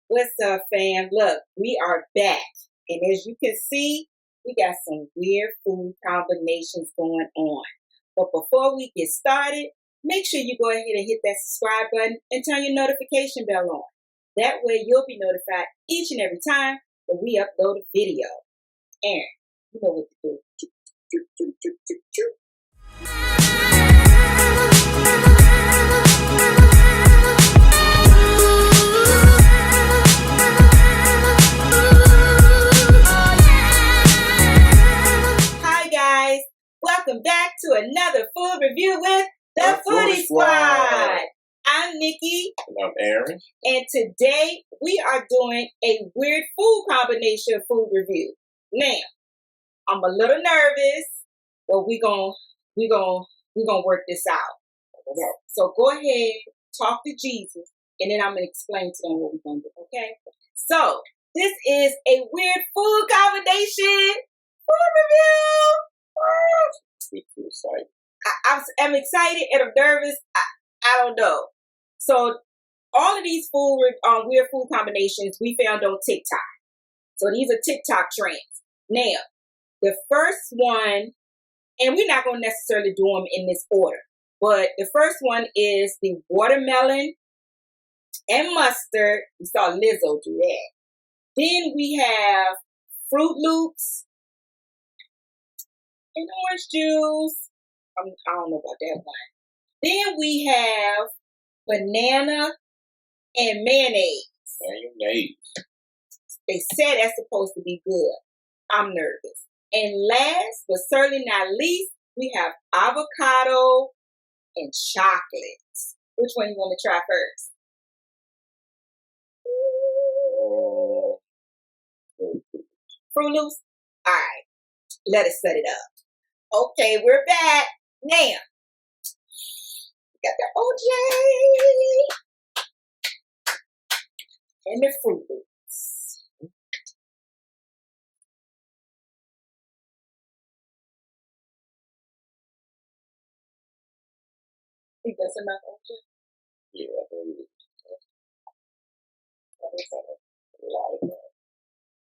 What's up, fam? Look, we are back. And as you can see, we got some weird food combinations going on. But before we get started, make sure you go ahead and hit that subscribe button and turn your notification bell on. That way you'll be notified each and every time that we upload a video. Aaron, you know what to do. Welcome back to another food review with the Foodie Squad. I'm Nikki. And I'm Aaron. And today we are doing a weird food combination food review. Now, I'm a little nervous, but we're gonna work this out. So go ahead, talk to Jesus, and then I'm gonna explain to them what we're gonna do. Okay? So this is a weird food combination food review. I'm excited and I'm nervous. I don't know. So all of these weird food combinations we found on TikTok. So these are TikTok trends. Now, the first one, and we're not going to necessarily do them in this order, but the first one is the watermelon and mustard. We saw Lizzo do that. Then we have Fruit Loops and orange juice. I don't know about that one. Then we have banana and mayonnaise. Mayonnaise. They said that's supposed to be good. I'm nervous. And last, but certainly not least, we have avocado and chocolate. Which one you want to try first? Fruit Loops? All right. Let us set it up. Okay, we're back. Now, we got the OJ and the Fruit Loops. Think that's enough, OJ? Yeah, I believe it.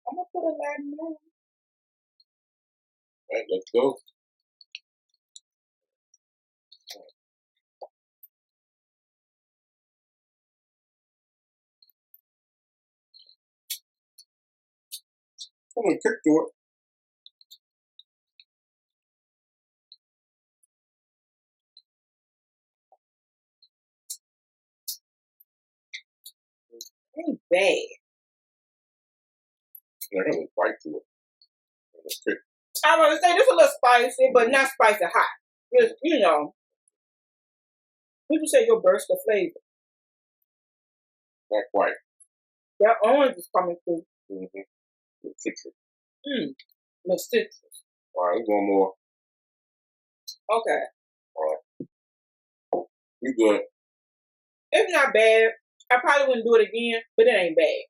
I'm going to put a lot in there. All right, let's go. I'm going to kick to it. Ain't bad. Yeah, I got a bite to it. I was going to say, this is a little spicy, but not spicy hot. Just, you know, you can say your burst of flavor. Not quite. That orange is coming through. Mm-hmm. The citrus. The citrus. All right, one more. Okay. All right. You good. It's not bad. I probably wouldn't do it again, but it ain't bad.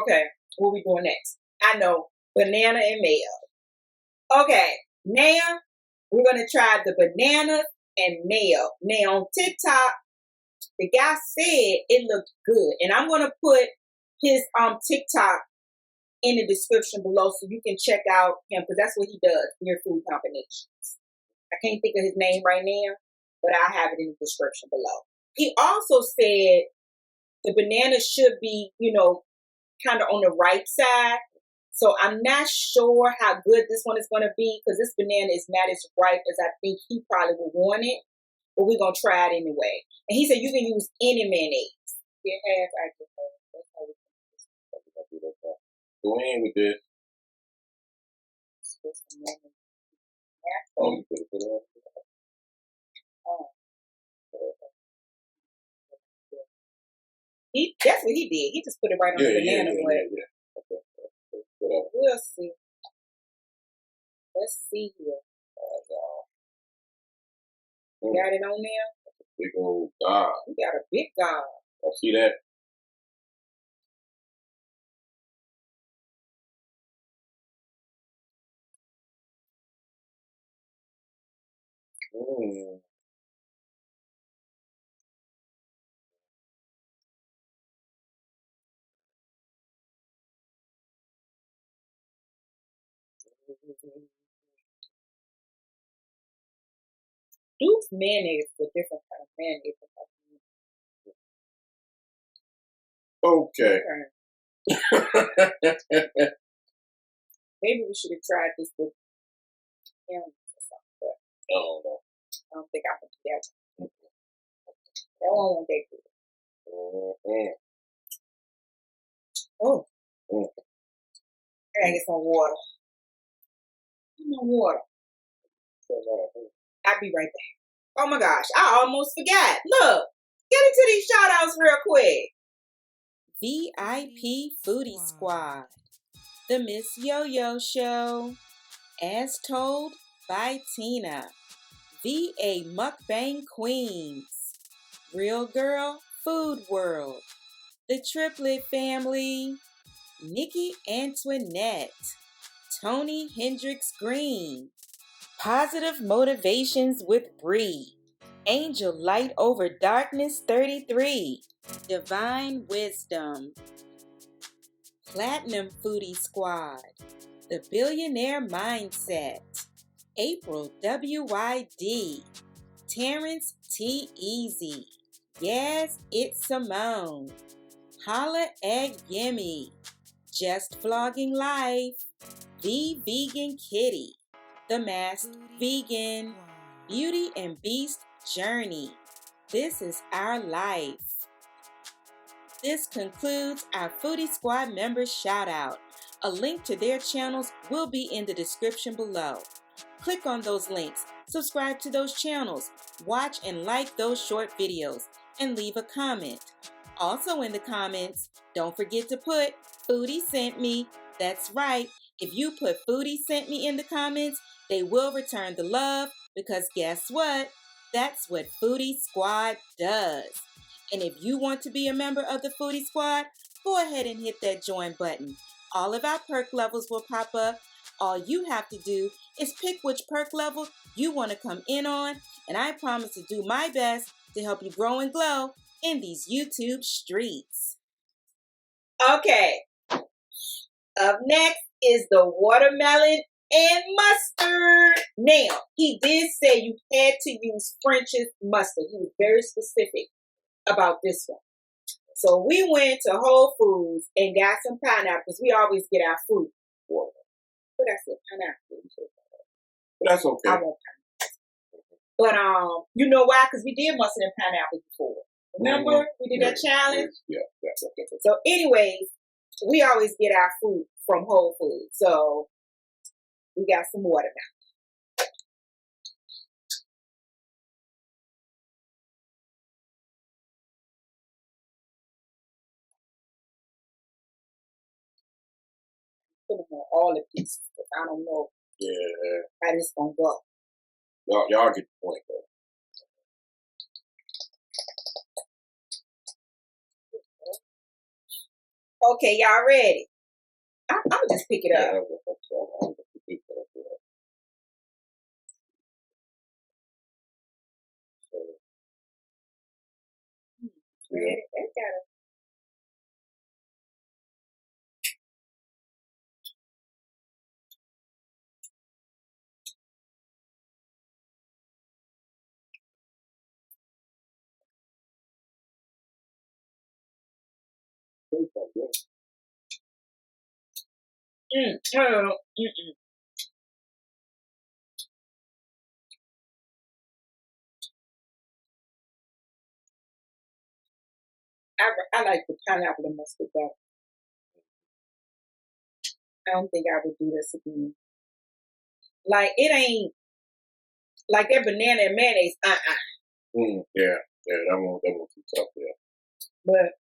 Okay, what we doing next? I know, banana and mayo. Okay, now we're going to try the banana and mayo. Now on TikTok, the guy said it looked good. And I'm going to put his TikTok in the description below so you can check out him, because that's what he does, weird food combinations. I can't think of his name right now, but I'll have it in the description below. He also said the banana should be, you know, kind of on the ripe side. So I'm not sure how good this one is going to be, because this banana is not as ripe as I think he probably would want it. But we're going to try it anyway. And he said you can use any mayonnaise. It has alcohol. That's how we can do that. Go in with this. Oh, you put it on. That's what he did. He just put it right on the banana. Yeah. Okay. We'll see. Let's see here. You got it on there? That's a big old god. You got a big god. I see that. Duke's mayonnaise is a different kind of mayonnaise. Okay. Maybe we should have tried this with mayonnaise or something, but I don't know. I don't think I can do that. That one won't be good. Oh, I gotta get some water. No water. I'll be right back. Oh my gosh, I almost forgot. Look, get into these shout outs real quick. VIP Foodie Squad, The Miss Yo-Yo Show, As Told by Tina, VA Mukbang Queens, Real Girl Food World, The Triplet Family, Nikki Antoinette, Tony Hendricks Green, Positive Motivations with Bree, Angel Light Over Darkness 33, Divine Wisdom, Platinum Foodie Squad, The Billionaire Mindset, April WYD, Terrence T. Easy, Yes, It's Simone, Holla at Gimme, Just Vlogging Life, The Vegan Kitty, The Masked Vegan, Beauty and Beast Journey, This is Our Life. This concludes our Foodie Squad members shout out. A link to their channels will be in the description below. Click on those links, subscribe to those channels, watch and like those short videos, and leave a comment. Also in the comments, don't forget to put Foodie Sent Me. That's right, if you put Foodie Sent Me in the comments, they will return the love because guess what? That's what Foodie Squad does. And if you want to be a member of the Foodie Squad, go ahead and hit that join button. All of our perk levels will pop up. All you have to do is pick which perk level you want to come in on, and I promise to do my best to help you grow and glow in these YouTube streets. Okay, up next is the watermelon and mustard. Now, he did say you had to use French's mustard. He was very specific about this one. So we went to Whole Foods and got some pineapples. We always get our fruit water. But I said pineapple. That's okay. I want pineapple. But you know why? Because we did mustard and pineapple before. Remember we did that challenge? Yeah. So anyways, we always get our fruit from Whole Foods. So we got some watermelon. Put them on all the pieces. I don't know how this gonna go. Y'all get the point though. Okay, y'all ready? I'm just pick it up. Ready? That got it. I like the pineapple and mustard better. I don't think I would do this again. Like it ain't like that banana and mayonnaise. Yeah, that one too tough. Yeah, but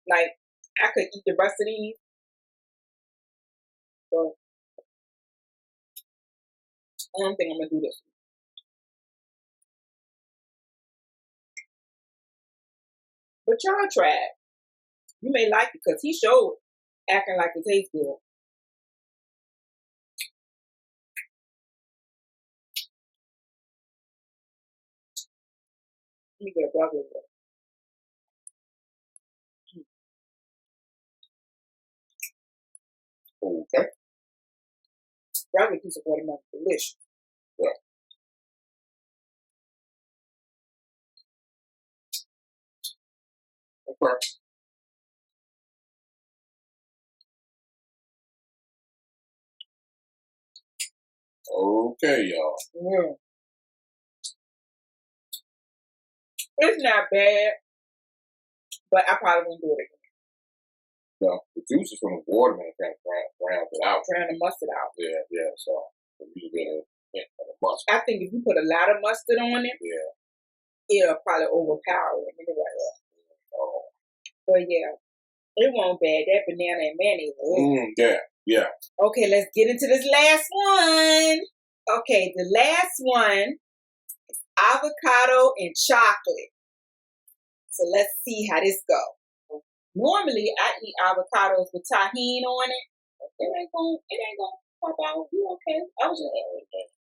like I could eat the rest of these. But I don't think I'm gonna do this. But y'all try it. You may like it because he showed acting like it tastes good. Let me get a brother. Okay. Regular piece of watermelon is delicious. Yeah. Okay. Okay, y'all. Mm. It's not bad, but I probably wouldn't do it again. Yeah, the juices from the watermelon kind of rounds it out. Trying to mustard out. Yeah. So you get a hint of the mustard. I think if you put a lot of mustard on it, it'll probably overpower it. Oh. But yeah, it won't bad. That banana and mayonnaise. Yeah. Okay, let's get into this last one. Okay, the last one is avocado and chocolate. So let's see how this goes. Normally, I eat avocados with tahini on it. It ain't gonna pop out. You okay? I was just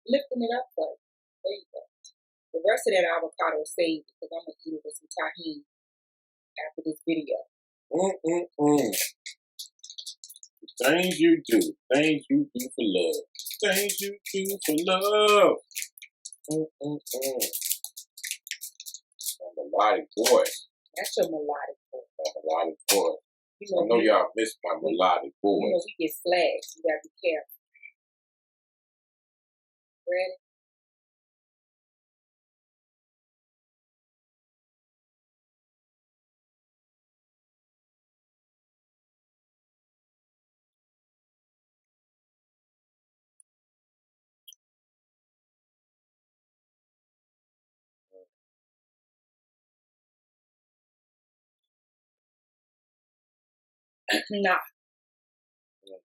lifting it up for you. There you go. The rest of that avocado is saved because I'm gonna eat it with some tahini after this video. Things you do for love. Things you do for love. Melodic voice. That's your melodic voice. Melodic voice. You know, I know y'all miss my melodic voice. You know, we get flagged. You gotta be careful. Ready? Nah. Nah.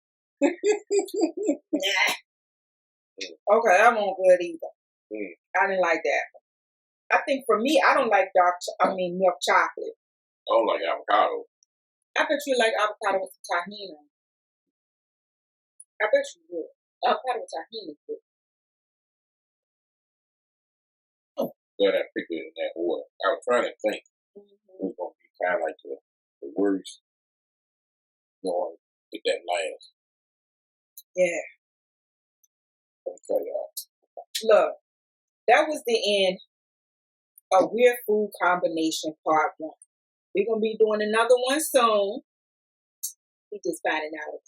Okay, that won't good either. I didn't like that. I think for me, I don't like milk chocolate. I don't like avocado. I bet you like avocado with some tahini. I bet you would. Avocado with tahini is good. Glad I picked it in that order. I was trying to think it was going to be kind of like the worst. Going with that last. Yeah. Okay, y'all. Look, that was the end of Weird Food Combination Part 1. We're going to be doing another one soon. We just finding out.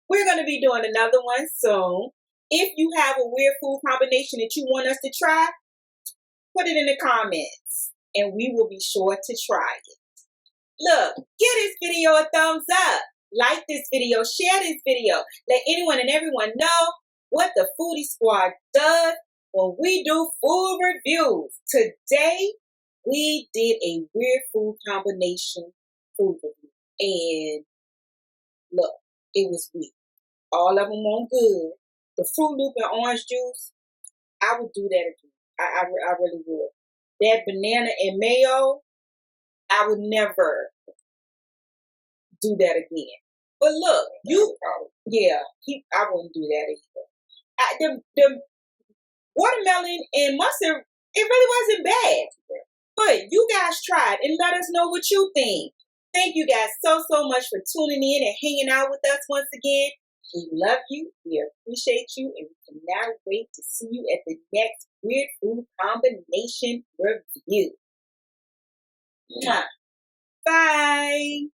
We're going to be doing another one soon. If you have a weird food combination that you want us to try, put it in the comments and we will be sure to try it. Look, give this video a thumbs up. Like this video, share this video. Let anyone and everyone know what the Foodie Squad does when we do food reviews. Today, we did a weird food combination food review. And look, it was weird. All of them weren't good. The Fruit Loop and orange juice, I would do that again. I really would. That banana and mayo, I would never do that again. But look, I wouldn't do that either. The watermelon and mustard, it really wasn't bad. But you guys tried and let us know what you think. Thank you guys so much for tuning in and hanging out with us once again. We love you, we appreciate you, and we cannot wait to see you at the next Weird Food Combination review. Bye.